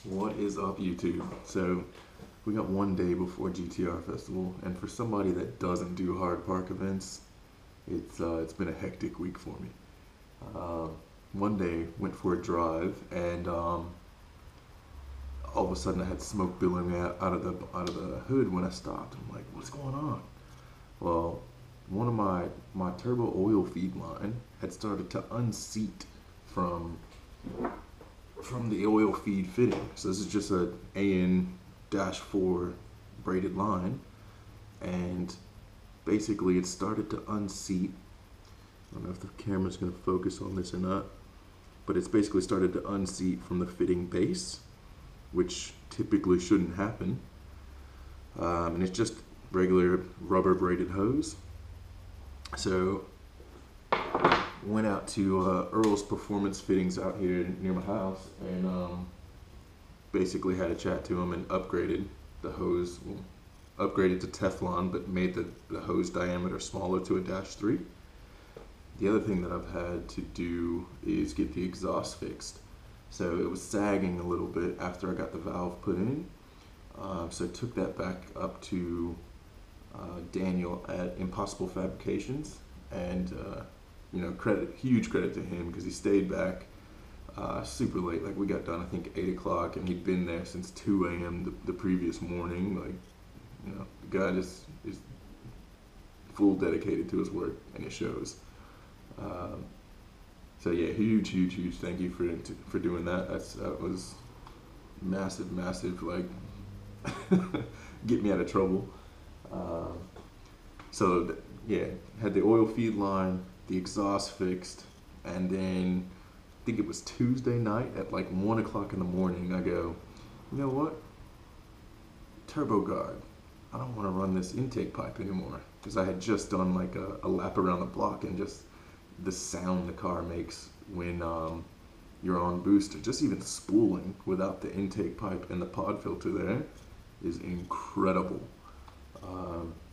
What is up, YouTube? So we got one day before GTR Festival, and for somebody that doesn't do hard park events, it's been a hectic week for me. One day went for a drive, and all of a sudden I had smoke billowing out of the hood when I stopped. I'm like, what's going on? Well, one of my turbo oil feed line had started to unseat from the oil feed fitting. So this is just a AN-4 braided line, and basically it started to unseat. I don't know if the camera's going to focus on this or not, but it's basically started to unseat from the fitting base, which typically shouldn't happen. And it's just regular rubber braided hose. So went out to Earl's Performance Fittings out here near my house, and basically had a chat to him and upgraded the hose, upgraded to Teflon, but made the hose diameter smaller to a -3. The other thing that I've had to do is get the exhaust fixed. So it was sagging a little bit after I got the valve put in. So I took that back up to Daniel at Impossible Fabrications, and huge credit to him, because he stayed back super late. Like, we got done I think 8 o'clock, and he'd been there since 2 a.m. the previous morning. Like, the guy just is full dedicated to his work, and it shows. So yeah, huge thank you for doing that. That was massive, like get me out of trouble. Yeah, had the oil feed line, the exhaust fixed, and then I think it was Tuesday night at like 1 o'clock in the morning, I go, you know what? Turbo guard. I don't want to run this intake pipe anymore, because I had just done like a lap around the block, and just the sound the car makes when you're on booster, just even spooling without the intake pipe and the pod filter there, is incredible.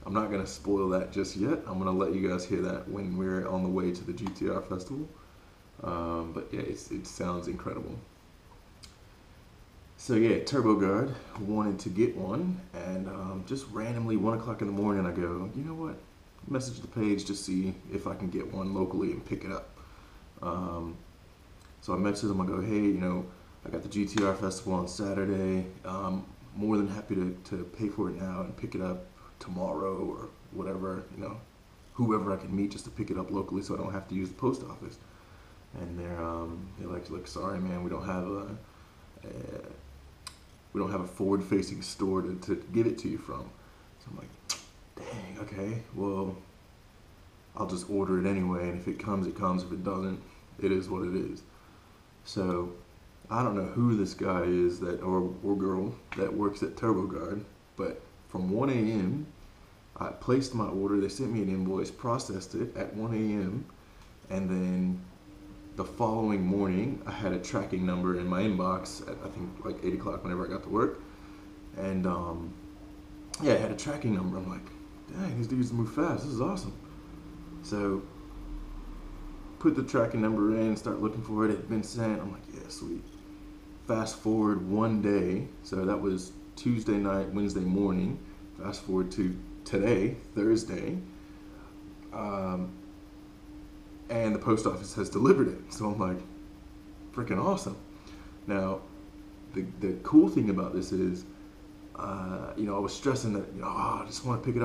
I'm not going to spoil that just yet. I'm going to let you guys hear that when we're on the way to the GTR Festival. But yeah, it sounds incredible. So yeah, Turbo Guard, wanted to get one, and just randomly 1 o'clock in the morning I go, you know what? Message the page to see if I can get one locally and pick it up. So I messaged them, I go, hey, I got the GTR Festival on Saturday. More than happy to pay for it now and pick it up tomorrow, or whatever, whoever I can meet just to pick it up locally, so I don't have to use the post office. And they're like, look, sorry man, we don't have a forward-facing store to give it to you from. So I'm like, dang, okay, well, I'll just order it anyway, and if it comes, it comes. If it doesn't, it is what it is. So I don't know who this guy is or girl that works at Turbo Guard, but from 1 a.m. I placed my order. They sent me an invoice, processed it at 1 a.m. and then the following morning I had a tracking number in my inbox at I think like 8 o'clock whenever I got to work, and yeah, I had a tracking number. I'm like, dang, these dudes move fast. This is awesome. So put the tracking number in, start looking for it. It had been sent. I'm like, yeah, sweet. Fast forward one day, so that was Tuesday night, Wednesday morning. Fast forward to today, Thursday, and the post office has delivered it. So I'm like, freaking awesome. Now, the cool thing about this is, I was stressing that, I just want to pick it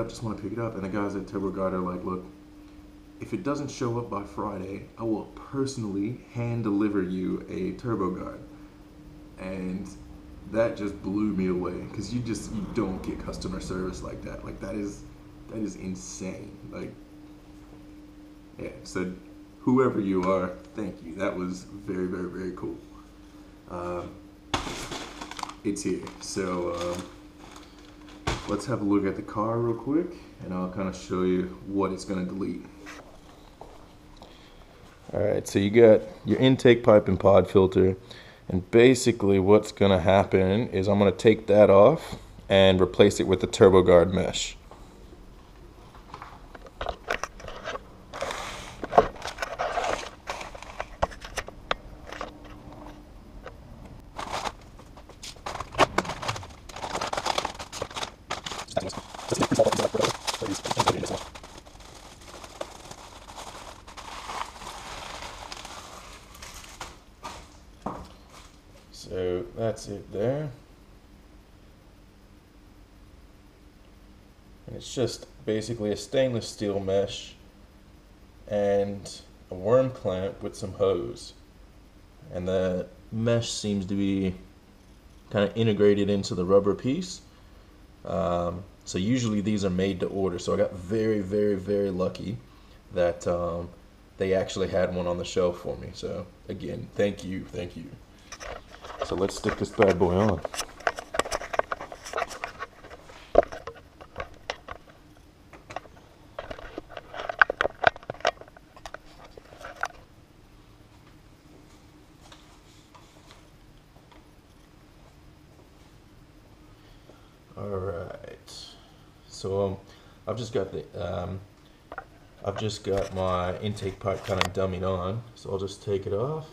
up, and the guys at Turbo Guard are like, look, if it doesn't show up by Friday, I will personally hand deliver you a Turbo Guard. And that just blew me away, because you don't get customer service like that. Like, that is insane. Like, yeah, so whoever you are, thank you. That was very cool. It's here. So let's have a look at the car real quick, and I'll kind of show you what it's going to delete. Alright, so you got your intake pipe and pod filter, and basically what's going to happen is I'm going to take that off and replace it with the Turbo Guard mesh. So that's it there. And it's just basically a stainless steel mesh and a worm clamp with some hose. And the mesh seems to be kind of integrated into the rubber piece. So usually these are made to order. So I got very, very, very lucky that they actually had one on the shelf for me. So again, thank you, thank you. So let's stick this bad boy on. All right. So I've just got my intake pipe kind of dummied on. So I'll just take it off.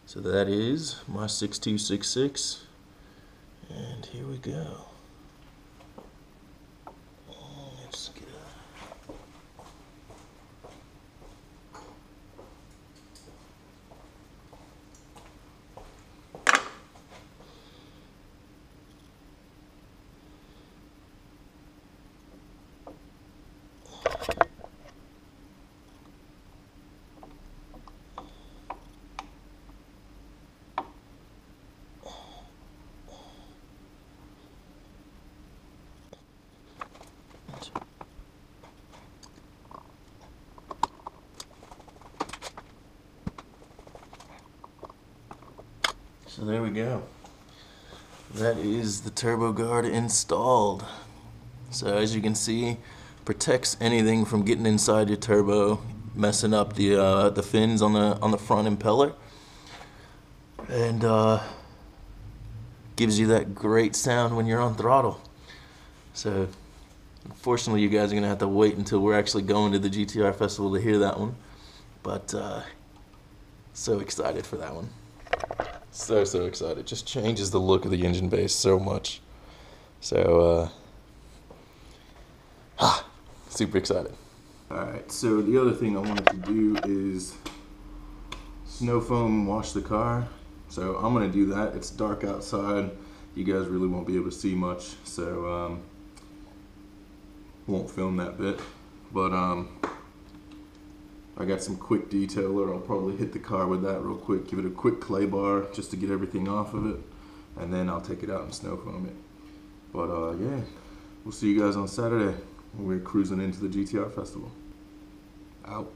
So that is my 6266, and here we go. Let's get So there we go. That is the turbo guard installed. So as you can see, protects anything from getting inside your turbo, messing up the fins on the front impeller, and gives you that great sound when you're on throttle. So unfortunately, you guys are gonna have to wait until we're actually going to the GTR Festival to hear that one. But so excited for that one. So excited. Just changes the look of the engine base so much. So super excited. Alright, so the other thing I wanted to do is snow foam wash the car. So I'm gonna do that. It's dark outside. You guys really won't be able to see much, so won't film that bit. But I got some quick detailer. I'll probably hit the car with that real quick, give it a quick clay bar just to get everything off of it, and then I'll take it out and snow foam it. But yeah, we'll see you guys on Saturday when we're cruising into the GTR Festival. Out.